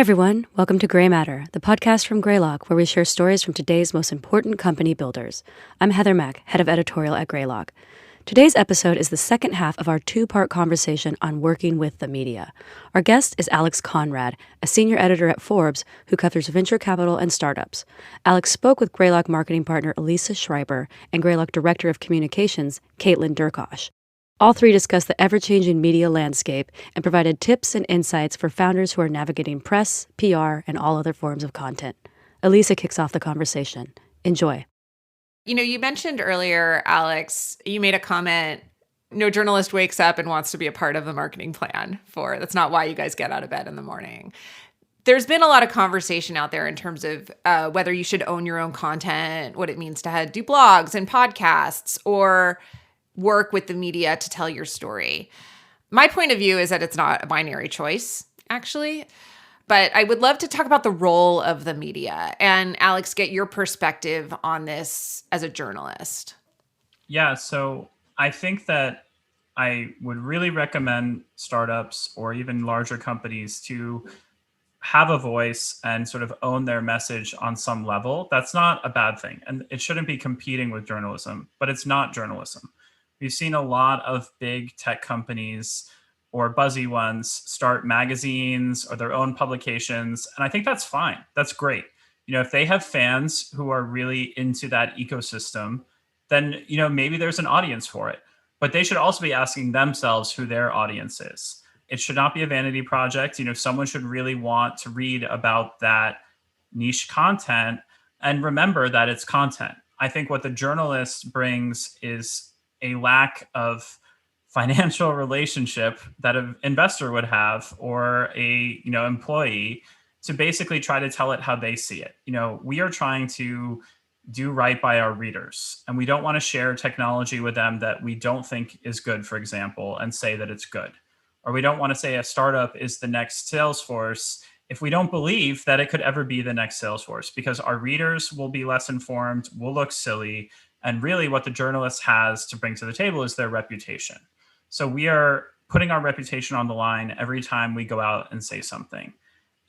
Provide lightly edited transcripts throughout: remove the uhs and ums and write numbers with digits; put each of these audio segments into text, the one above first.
everyone. Welcome to Grey Matter, the podcast from Greylock, where we share stories from today's most important company builders. I'm Heather Mack, head of editorial at Greylock. Today's episode is the second half of our two-part conversation on working with the media. Our guest is Alex Konrad, a senior editor at Forbes who covers venture capital and startups. Alex spoke with Greylock marketing partner Elisa Schreiber and Greylock director of communications, Kaitlin Durkosh. All three discussed the ever-changing media landscape and provided tips and insights for founders who are navigating press, PR, and all other forms of content. Elisa kicks off the conversation. Enjoy. You know, you mentioned earlier, Alex, you made a comment, no journalist wakes up and wants to be a part of the marketing plan that's not why you guys get out of bed in the morning. There's been a lot of conversation out there in terms of whether you should own your own content, what it means to do blogs and podcasts, or work with the media to tell your story. My point of view is that it's not a binary choice, actually. But I would love to talk about the role of the media. And Alex, get your perspective on this as a journalist. Yeah, so I think that I would really recommend startups or even larger companies to have a voice and sort of own their message on some level. That's not a bad thing. And it shouldn't be competing with journalism, but it's not journalism. We've seen a lot of big tech companies or buzzy ones start magazines or their own publications. And I think that's fine. That's great. You know, if they have fans who are really into that ecosystem, then, you know, maybe there's an audience for it. But they should also be asking themselves who their audience is. It should not be a vanity project. You know, someone should really want to read about that niche content and remember that it's content. I think what the journalist brings is a lack of financial relationship that an investor would have or a employee to basically try to tell it how they see it. You know, we are trying to do right by our readers, and we don't want to share technology with them that we don't think is good, for example, and say that it's good. Or we don't want to say a startup is the next Salesforce if we don't believe that it could ever be the next Salesforce, because our readers will be less informed, will look silly, and really what the journalist has to bring to the table is their reputation. So we are putting our reputation on the line every time we go out and say something.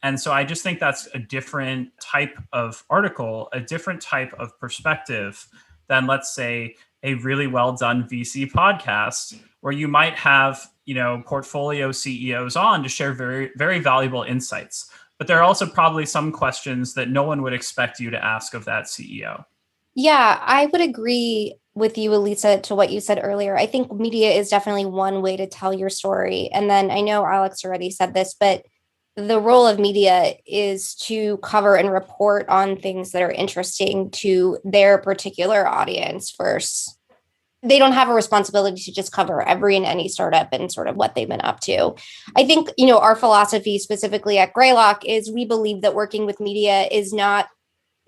And so I just think that's a different type of article, a different type of perspective than, let's say, a really well done VC podcast where you might have, portfolio CEOs on to share very, very valuable insights. But there are also probably some questions that no one would expect you to ask of that CEO. Yeah, I would agree with you, Elisa, to what you said earlier. I think media is definitely one way to tell your story. And then I know Alex already said this, but the role of media is to cover and report on things that are interesting to their particular audience first. They don't have a responsibility to just cover every and any startup and sort of what they've been up to. I think, our philosophy specifically at Greylock is we believe that working with media is not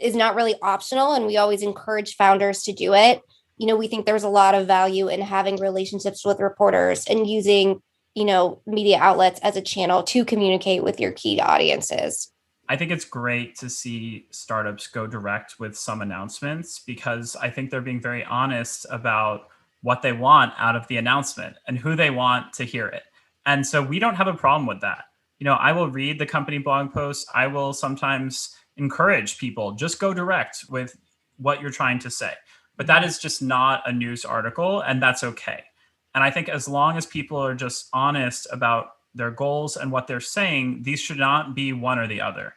really optional, and we always encourage founders to do it. We think there's a lot of value in having relationships with reporters and using, media outlets as a channel to communicate with your key audiences. I think it's great to see startups go direct with some announcements because I think they're being very honest about what they want out of the announcement and who they want to hear it. And so we don't have a problem with that. I will read the company blog posts. I will sometimes encourage people, just go direct with what you're trying to say. But that is just not a news article, and that's okay. And I think as long as people are just honest about their goals and what they're saying, these should not be one or the other.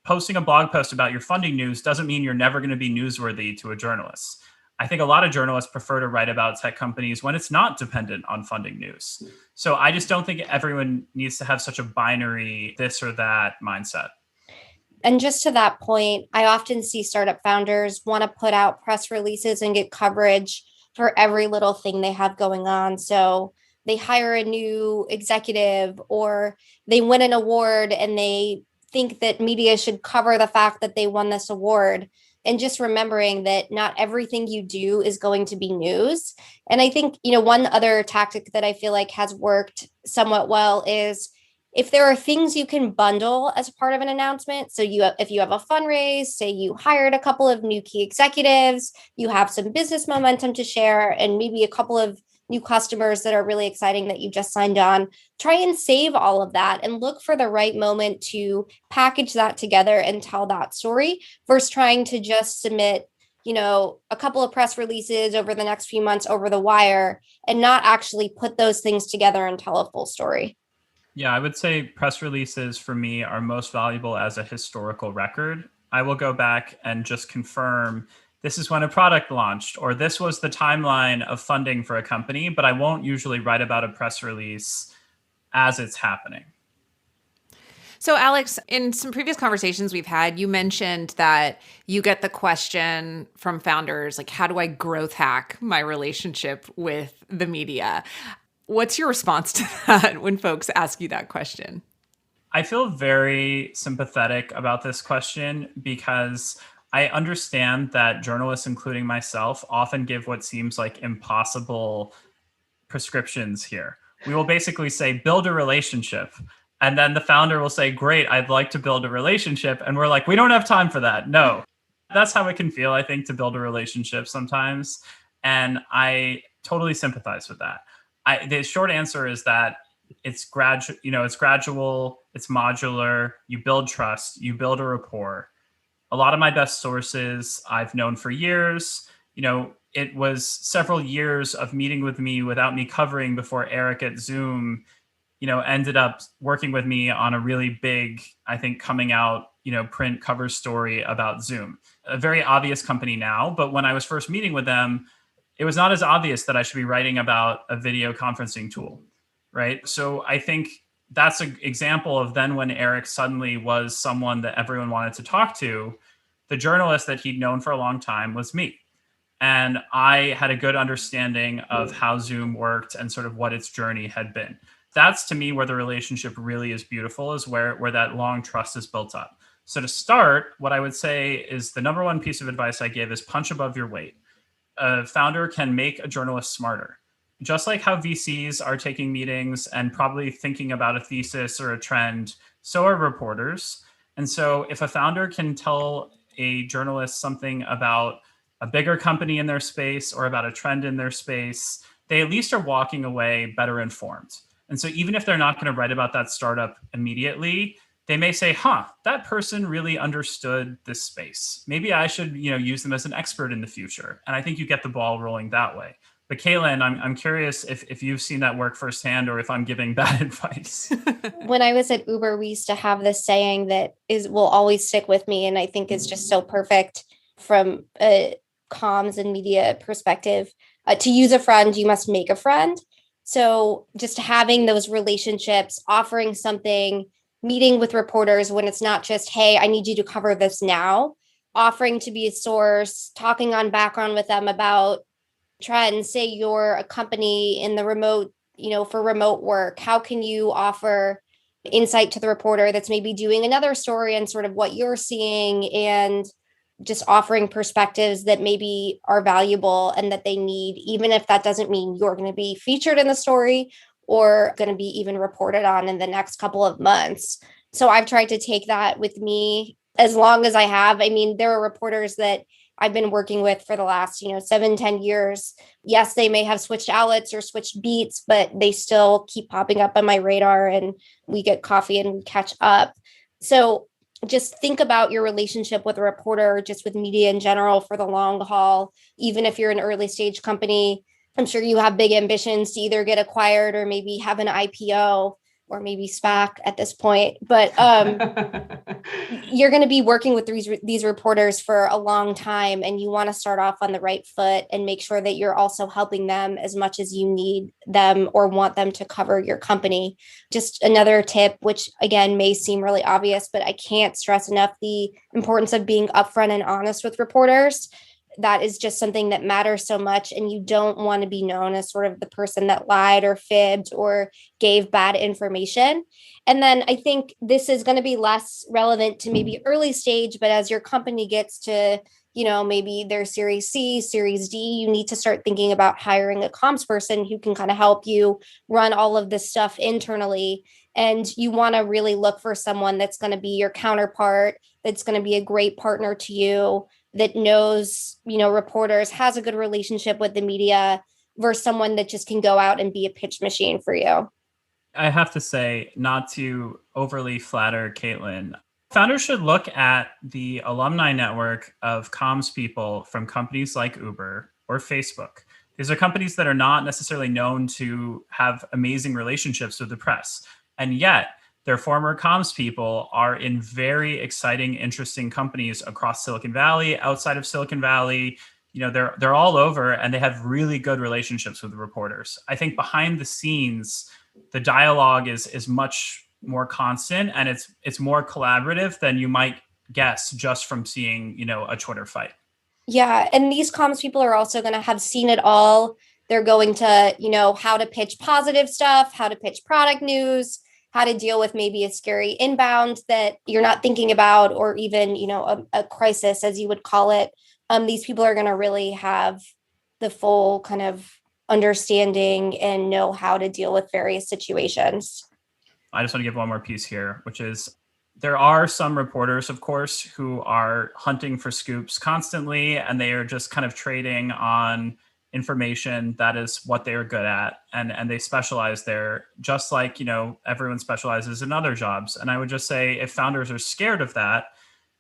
Posting a blog post about your funding news doesn't mean you're never going to be newsworthy to a journalist. I think a lot of journalists prefer to write about tech companies when it's not dependent on funding news. So I just don't think everyone needs to have such a binary this or that mindset. And just to that point, I often see startup founders want to put out press releases and get coverage for every little thing they have going on. So they hire a new executive or they win an award and they think that media should cover the fact that they won this award. And just remembering that not everything you do is going to be news. And I think, one other tactic that I feel like has worked somewhat well is if there are things you can bundle as part of an announcement. So if you have a fundraise, say you hired a couple of new key executives, you have some business momentum to share, and maybe a couple of new customers that are really exciting that you just signed on. Try and save all of that and look for the right moment to package that together and tell that story versus trying to just submit, a couple of press releases over the next few months over the wire and not actually put those things together and tell a full story. Yeah, I would say press releases for me are most valuable as a historical record. I will go back and just confirm this is when a product launched, or this was the timeline of funding for a company, but I won't usually write about a press release as it's happening. So, Alex, in some previous conversations we've had, you mentioned that you get the question from founders, like, how do I growth hack my relationship with the media? What's your response to that when folks ask you that question? I feel very sympathetic about this question because I understand that journalists, including myself, often give what seems like impossible prescriptions here. We will basically say, build a relationship. And then the founder will say, great, I'd like to build a relationship. And we're like, we don't have time for that. No. That's how it can feel, I think, to build a relationship sometimes. And I totally sympathize with that. The short answer is that it's gradual, it's modular, you build trust, you build a rapport. A lot of my best sources I've known for years. It was several years of meeting with me without me covering before Eric at Zoom, ended up working with me on a really big, I think, coming out, print cover story about Zoom. A very obvious company now, but when I was first meeting with them, it was not as obvious that I should be writing about a video conferencing tool, right? So I think that's an example of then when Eric suddenly was someone that everyone wanted to talk to, the journalist that he'd known for a long time was me. And I had a good understanding of how Zoom worked and sort of what its journey had been. That's, to me, where the relationship really is beautiful, is where that long trust is built up. So to start, what I would say is the number one piece of advice I give is punch above your weight. A founder can make a journalist smarter. Just like how VCs are taking meetings and probably thinking about a thesis or a trend, so are reporters. And so if a founder can tell a journalist something about a bigger company in their space or about a trend in their space, they at least are walking away better informed. And so even if they're not going to write about that startup immediately, they may say, that person really understood this space. Maybe I should, use them as an expert in the future. And I think you get the ball rolling that way. But Kaitlin, I'm curious if you've seen that work firsthand or if I'm giving bad advice. When I was at Uber, we used to have this saying that will always stick with me. And I think is just so perfect from a comms and media perspective. To use a friend, you must make a friend. So just having those relationships, offering something, meeting with reporters when it's not just, hey, I need you to cover this now, offering to be a source, talking on background with them about trends. Say you're a company in the remote, for remote work. How can you offer insight to the reporter that's maybe doing another story and sort of what you're seeing, and just offering perspectives that maybe are valuable and that they need, even if that doesn't mean you're going to be featured in the story or going to be even reported on in the next couple of months. So I've tried to take that with me as long as I have. I mean, there are reporters that I've been working with for the last, 7-10 years. Yes, they may have switched outlets or switched beats, but they still keep popping up on my radar and we get coffee and we catch up. So just think about your relationship with a reporter, just with media in general for the long haul. Even if you're an early stage company, I'm sure you have big ambitions to either get acquired or maybe have an IPO or maybe SPAC at this point. But you're going to be working with these reporters for a long time, and you want to start off on the right foot and make sure that you're also helping them as much as you need them or want them to cover your company. Just another tip, which again may seem really obvious, but I can't stress enough the importance of being upfront and honest with reporters. That is just something that matters so much. And you don't want to be known as sort of the person that lied or fibbed or gave bad information. And then I think this is going to be less relevant to maybe early stage, but as your company gets to, maybe their Series C, Series D, you need to start thinking about hiring a comms person who can kind of help you run all of this stuff internally. And you want to really look for someone that's going to be your counterpart, that's going to be a great partner to you, that knows, reporters, has a good relationship with the media, versus someone that just can go out and be a pitch machine for you? I have to say, not to overly flatter Kaitlin, founders should look at the alumni network of comms people from companies like Uber or Facebook. These are companies that are not necessarily known to have amazing relationships with the press. And yet, their former comms people are in very exciting, interesting companies across Silicon Valley, outside of Silicon Valley. They're all over, and they have really good relationships with the reporters. I think behind the scenes, the dialogue is much more constant, and it's more collaborative than you might guess just from seeing, a Twitter fight. Yeah. And these comms people are also going to have seen it all. They're going to, how to pitch positive stuff, how to pitch product news, how to deal with maybe a scary inbound that you're not thinking about, or even, a crisis, as you would call it. These people are going to really have the full kind of understanding and know how to deal with various situations. I just want to give one more piece here, which is there are some reporters, of course, who are hunting for scoops constantly, and they are just kind of trading on information. That is what they are good at. And they specialize there, just like, everyone specializes in other jobs. And I would just say, if founders are scared of that,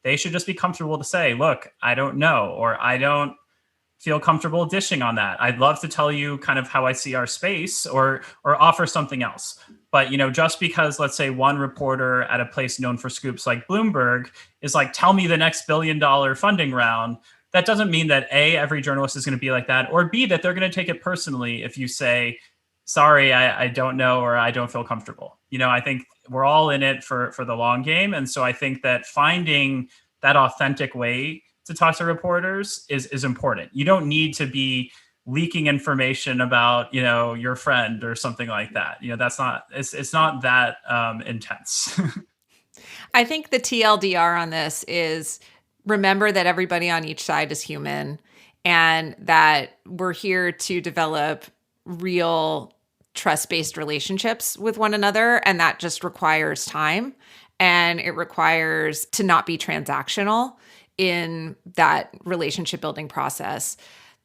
they should just be comfortable to say, look, I don't know, or I don't feel comfortable dishing on that. I'd love to tell you kind of how I see our space, or offer something else. But, just because, let's say, one reporter at a place known for scoops like Bloomberg is like, tell me the next $1 billion funding round, that doesn't mean that A, every journalist is going to be like that, or B, that they're going to take it personally if you say, sorry, I don't know, or I don't feel comfortable. I think we're all in it for the long game. And so I think that finding that authentic way to talk to reporters is important. You don't need to be leaking information about, your friend or something like that. It's not that intense. I think the TLDR on this is, remember that everybody on each side is human, and that we're here to develop real trust-based relationships with one another. And that just requires time, and it requires to not be transactional in that relationship building process.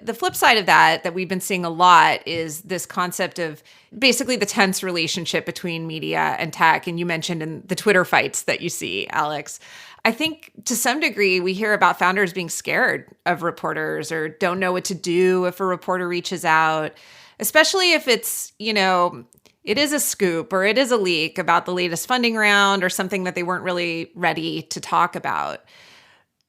The flip side of that we've been seeing a lot, is this concept of basically the tense relationship between media and tech. And you mentioned in the Twitter fights that you see, Alex. I think to some degree we hear about founders being scared of reporters, or don't know what to do if a reporter reaches out, especially if it's, it is a scoop or it is a leak about the latest funding round or something that they weren't really ready to talk about.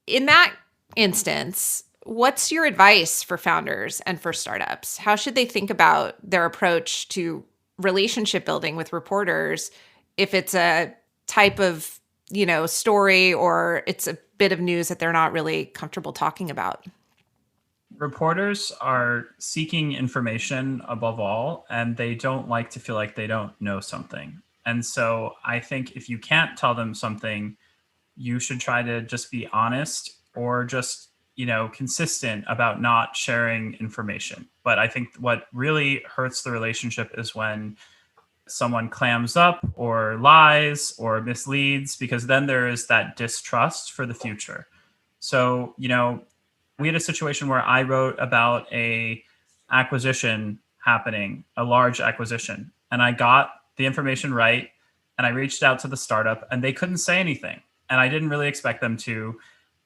In that instance, what's your advice for founders and for startups? How should they think about their approach to relationship building with reporters if it's a type of, story, or it's a bit of news that they're not really comfortable talking about? Reporters are seeking information above all, and they don't like to feel like they don't know something. And so I think if you can't tell them something, you should try to just be honest, or just, consistent about not sharing information. But I think what really hurts the relationship is when someone clams up or lies or misleads, because then there is that distrust for the future. So, we had a situation where I wrote about a acquisition happening, a large acquisition, and I got the information right, and I reached out to the startup, and they couldn't say anything, and I didn't really expect them to.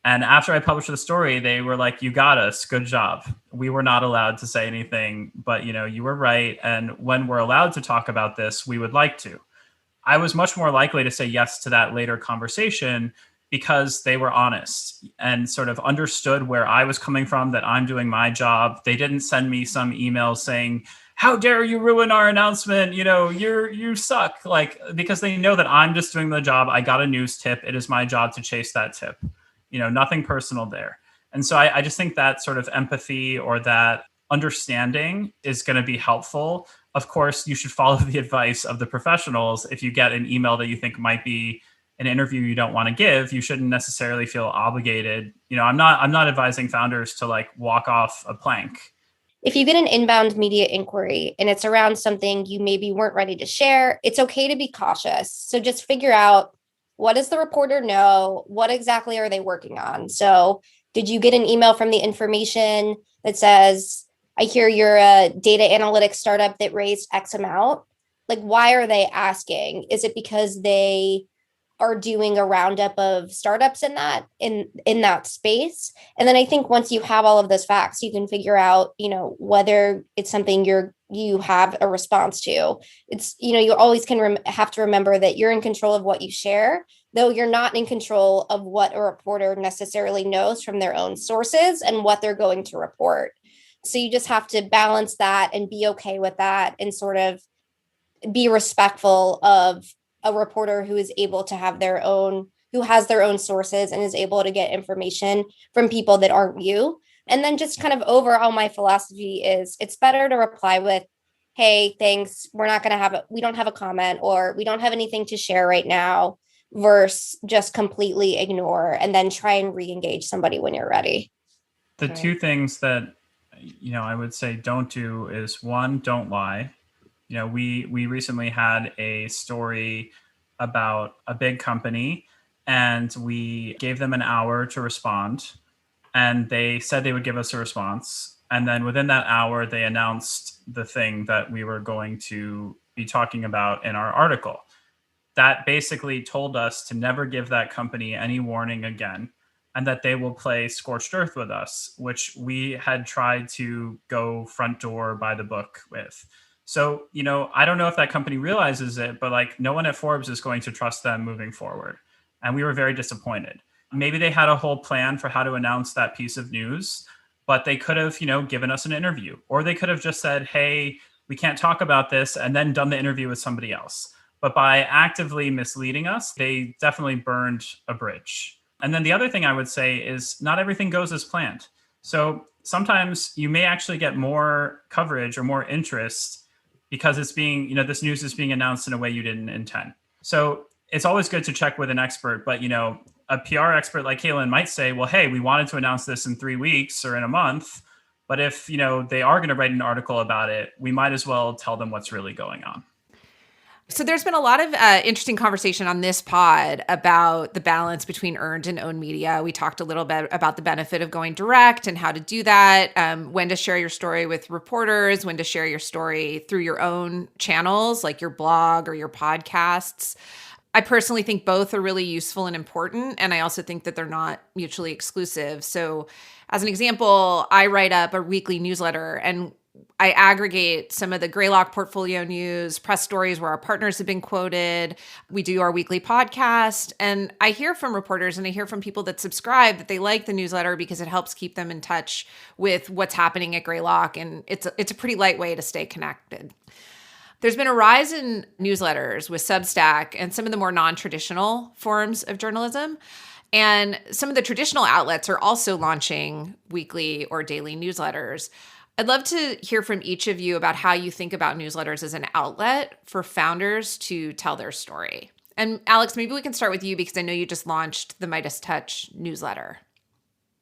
And after I published the story, they were like, you got us, good job. We were not allowed to say anything, but you were right. And when we're allowed to talk about this, we would like to. I was much more likely to say yes to that later conversation, because they were honest and sort of understood where I was coming from, that I'm doing my job. They didn't send me some email saying, how dare you ruin our announcement? You suck. Because they know that I'm just doing the job. I got a news tip. It is my job to chase that tip. Nothing personal there. And so I just think that sort of empathy, or that understanding, is going to be helpful. Of course, you should follow the advice of the professionals. If you get an email that you think might be an interview you don't want to give, you shouldn't necessarily feel obligated. I'm not advising founders to walk off a plank. If you get an inbound media inquiry and it's around something you maybe weren't ready to share, it's okay to be cautious. So just figure out, what does the reporter know? What exactly are they working on? So did you get an email from the information that says, I hear you're a data analytics startup that raised X amount. Like, why are they asking? Is it because they are doing a roundup of startups in that space? And then I think once you have all of those facts, you can figure out, whether it's something you have a response to. It's, you always can have to remember that you're in control of what you share, though you're not in control of what a reporter necessarily knows from their own sources and what they're going to report. So you just have to balance that and be okay with that and sort of be respectful of a reporter who is able to have who has their own sources and is able to get information from people that aren't you. And then just kind of overall, my philosophy is it's better to reply with, hey, thanks, we don't have a comment, or we don't have anything to share right now, versus just completely ignore and then try and re-engage somebody when you're ready. The two things that, I would say don't do is, one, don't lie. We recently had a story about a big company, and we gave them an hour to respond, and they said they would give us a response. And then within that hour, they announced the thing that we were going to be talking about in our article. That basically told us to never give that company any warning again, and that they will play scorched earth with us, which we had tried to go front door by the book with. So, I don't know if that company realizes it, but no one at Forbes is going to trust them moving forward. And we were very disappointed. Maybe they had a whole plan for how to announce that piece of news, but they could have, given us an interview, or they could have just said, hey, we can't talk about this, and then done the interview with somebody else. But by actively misleading us, they definitely burned a bridge. And then the other thing I would say is not everything goes as planned. So sometimes you may actually get more coverage or more interest because it's being, this news is being announced in a way you didn't intend. So it's always good to check with an expert, but, a PR expert like Kaitlin might say, well, hey, we wanted to announce this in 3 weeks or in a month. But if, they are going to write an article about it, we might as well tell them what's really going on. So there's been a lot of interesting conversation on this pod about the balance between earned and owned media. We talked a little bit about the benefit of going direct and how to do that, when to share your story with reporters, when to share your story through your own channels, like your blog or your podcasts. I personally think both are really useful and important, and I also think that they're not mutually exclusive. So as an example, I write up a weekly newsletter, and I aggregate some of the Greylock portfolio news, press stories where our partners have been quoted. We do our weekly podcast. And I hear from reporters and I hear from people that subscribe that they like the newsletter because it helps keep them in touch with what's happening at Greylock. And it's a pretty light way to stay connected. There's been a rise in newsletters with Substack and some of the more non-traditional forms of journalism. And some of the traditional outlets are also launching weekly or daily newsletters. I'd love to hear from each of you about how you think about newsletters as an outlet for founders to tell their story. And Alex, maybe we can start with you because I know you just launched the Midas Touch newsletter.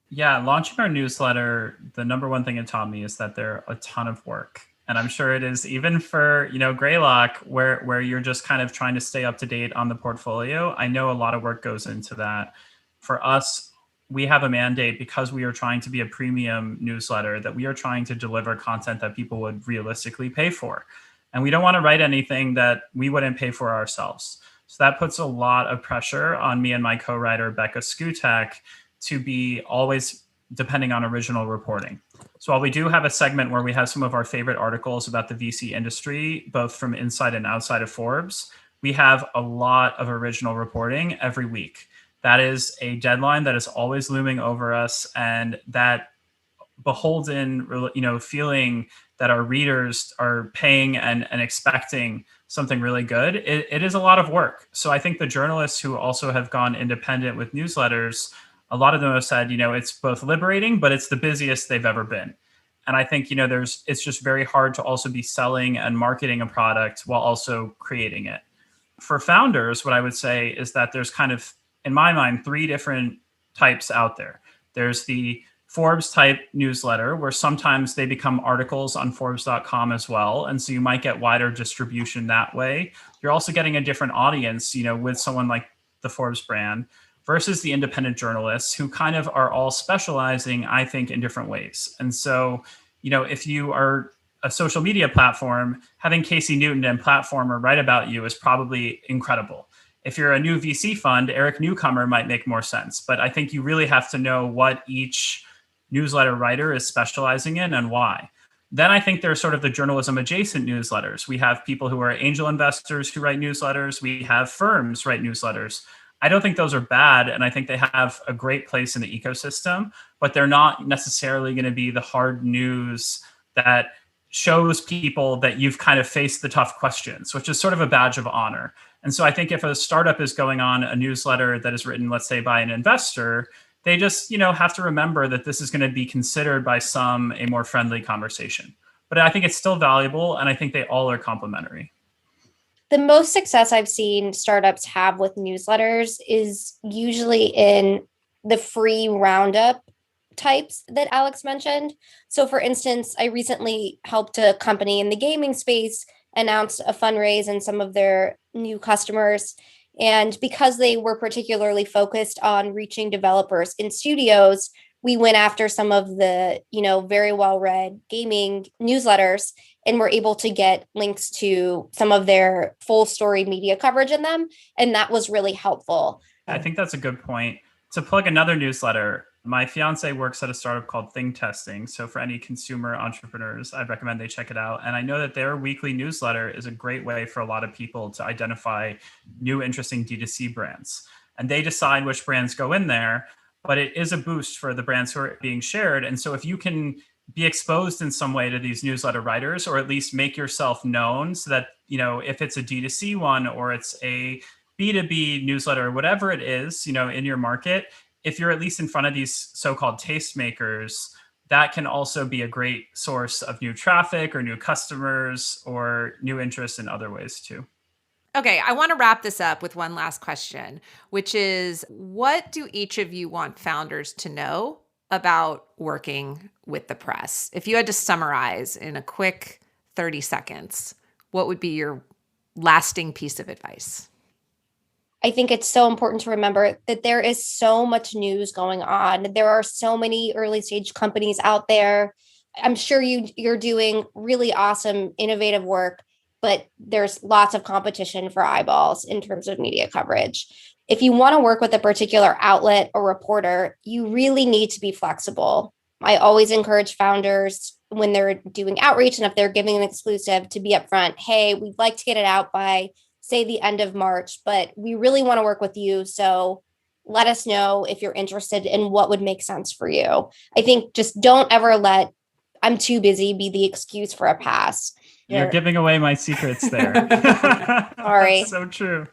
Yeah, launching our newsletter, the number one thing it taught me is that they're a ton of work. And I'm sure it is even for, Greylock, where you're just kind of trying to stay up to date on the portfolio. I know a lot of work goes into that. For us, we have a mandate because we are trying to be a premium newsletter that we are trying to deliver content that people would realistically pay for. And we don't want to write anything that we wouldn't pay for ourselves. So that puts a lot of pressure on me and my co-writer, Becca Skutek, to be always depending on original reporting. So while we do have a segment where we have some of our favorite articles about the VC industry, both from inside and outside of Forbes, we have a lot of original reporting every week. That is a deadline that is always looming over us, and that beholden, feeling that our readers are paying and expecting something really good. It is a lot of work. So I think the journalists who also have gone independent with newsletters, a lot of them have said, it's both liberating, but it's the busiest they've ever been. And I think, it's just very hard to also be selling and marketing a product while also creating it. For founders, what I would say is that there's kind of, in my mind, 3 different types out there. There's the Forbes type newsletter where sometimes they become articles on Forbes.com as well. And so you might get wider distribution that way. You're also getting a different audience, with someone like the Forbes brand versus the independent journalists who kind of are all specializing, I think, in different ways. And so, if you are a social media platform, having Casey Newton and Platformer write about you is probably incredible. If you're a new VC fund, Eric Newcomer might make more sense. But I think you really have to know what each newsletter writer is specializing in and why. Then I think there's sort of the journalism adjacent newsletters. We have people who are angel investors who write newsletters. We have firms write newsletters. I don't think those are bad, and I think they have a great place in the ecosystem, but they're not necessarily going to be the hard news that shows people that you've kind of faced the tough questions, which is sort of a badge of honor. And so I think if a startup is going on a newsletter that is written, let's say, by an investor, they just, have to remember that this is going to be considered by some a more friendly conversation. But I think it's still valuable, and I think they all are complementary. The most success I've seen startups have with newsletters is usually in the free roundup types that Alex mentioned. So for instance, I recently helped a company in the gaming space announce a fundraise and some of their new customers. And because they were particularly focused on reaching developers in studios, we went after some of the, very well-read gaming newsletters and were able to get links to some of their full story media coverage in them. And that was really helpful. I think that's a good point. To plug another newsletter, my fiance works at a startup called Thing Testing. So for any consumer entrepreneurs, I'd recommend they check it out. And I know that their weekly newsletter is a great way for a lot of people to identify new, interesting D2C brands. And they decide which brands go in there, but it is a boost for the brands who are being shared. And so if you can be exposed in some way to these newsletter writers, or at least make yourself known so that, if it's a D2C one or it's a B2B newsletter, whatever it is, in your market, if you're at least in front of these so-called tastemakers, that can also be a great source of new traffic or new customers or new interest in other ways too. Okay, I want to wrap this up with one last question, which is, what do each of you want founders to know about working with the press? If you had to summarize in a quick 30 seconds, what would be your lasting piece of advice? I think it's so important to remember that there is so much news going on. There are so many early stage companies out there. I'm sure you're doing really awesome, innovative work, but there's lots of competition for eyeballs in terms of media coverage. If you want to work with a particular outlet or reporter, you really need to be flexible. I always encourage founders when they're doing outreach and if they're giving an exclusive to be upfront, hey, we'd like to get it out by, say, the end of March, but we really want to work with you. So let us know if you're interested in what would make sense for you. I think just don't ever let I'm too busy be the excuse for a pass. You're giving away my secrets there. Sorry. That's so true.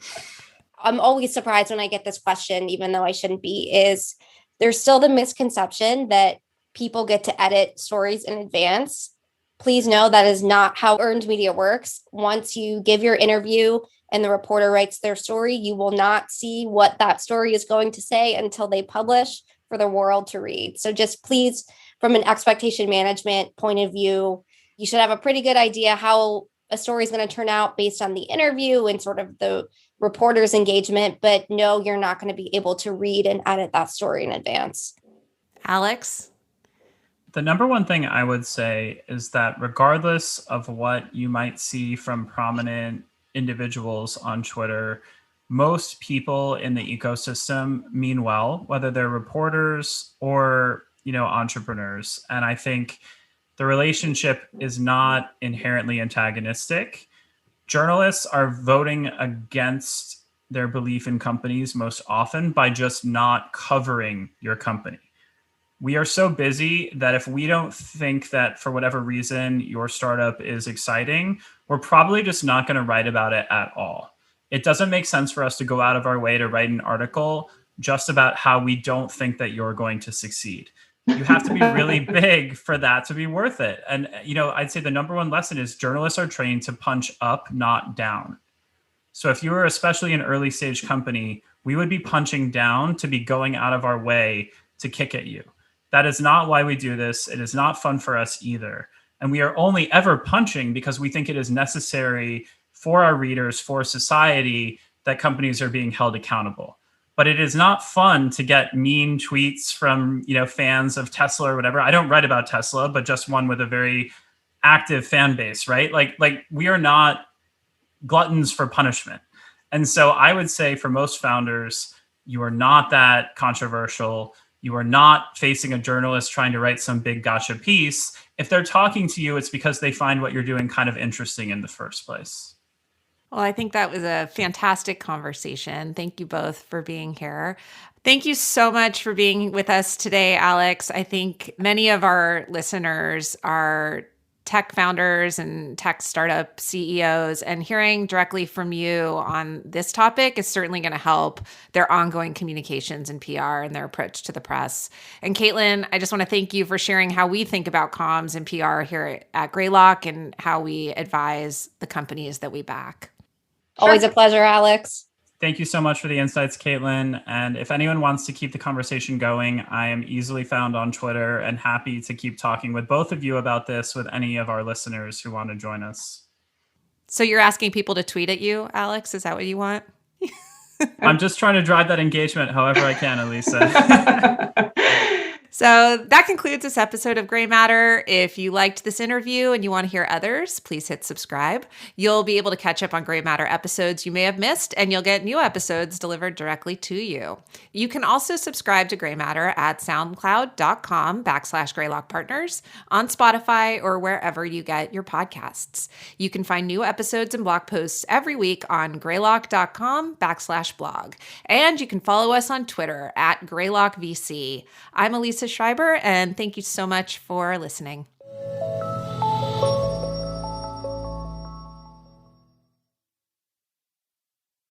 I'm always surprised when I get this question, even though I shouldn't be, is there's still the misconception that people get to edit stories in advance. Please know that is not how earned media works. Once you give your interview and the reporter writes their story, you will not see what that story is going to say until they publish for the world to read. So just please, from an expectation management point of view, you should have a pretty good idea how a story is going to turn out based on the interview and sort of the reporter's engagement, but no, you're not going to be able to read and edit that story in advance. Alex? The number one thing I would say is that regardless of what you might see from prominent individuals on Twitter, most people in the ecosystem mean well, whether they're reporters or, entrepreneurs. And I think the relationship is not inherently antagonistic. Journalists are voting against their belief in companies most often by just not covering your company. We are so busy that if we don't think that for whatever reason your startup is exciting, we're probably just not going to write about it at all. It doesn't make sense for us to go out of our way to write an article just about how we don't think that you're going to succeed. You have to be really big for that to be worth it. And, I'd say the number one lesson is journalists are trained to punch up, not down. So if you were especially an early stage company, we would be punching down to be going out of our way to kick at you. That is not why we do this. It is not fun for us either. And we are only ever punching because we think it is necessary for our readers, for society, that companies are being held accountable. but it is not fun to get mean tweets from, fans of Tesla or whatever. I don't write about Tesla, but just one with a very active fan base, right? Like we are not gluttons for punishment. And so I would say for most founders, you are not that controversial. You are not facing a journalist trying to write some big gotcha piece. If they're talking to you, it's because they find what you're doing kind of interesting in the first place. Well, I think that was a fantastic conversation. Thank you both for being here. Thank you so much for being with us today, Alex. I think many of our listeners are tech founders and tech startup CEOs, and hearing directly from you on this topic is certainly going to help their ongoing communications and PR and their approach to the press. And Kaitlin, I just want to thank you for sharing how we think about comms and PR here at Greylock and how we advise the companies that we back. Always a pleasure, Alex. Thank you so much for the insights, Kaitlin. And if anyone wants to keep the conversation going, I am easily found on Twitter and happy to keep talking with both of you about this with any of our listeners who want to join us. So you're asking people to tweet at you, Alex? Is that what you want? I'm just trying to drive that engagement however I can, Elisa. So that concludes this episode of Grey Matter. If you liked this interview and you want to hear others, please hit subscribe. You'll be able to catch up on Grey Matter episodes you may have missed, and you'll get new episodes delivered directly to you. You can also subscribe to Grey Matter at soundcloud.com/Greylock Partners, on Spotify, or wherever you get your podcasts. You can find new episodes and blog posts every week on greylock.com/blog. And you can follow us on Twitter at GreylockVC. I'm Elisa Schreiber, and thank you so much for listening.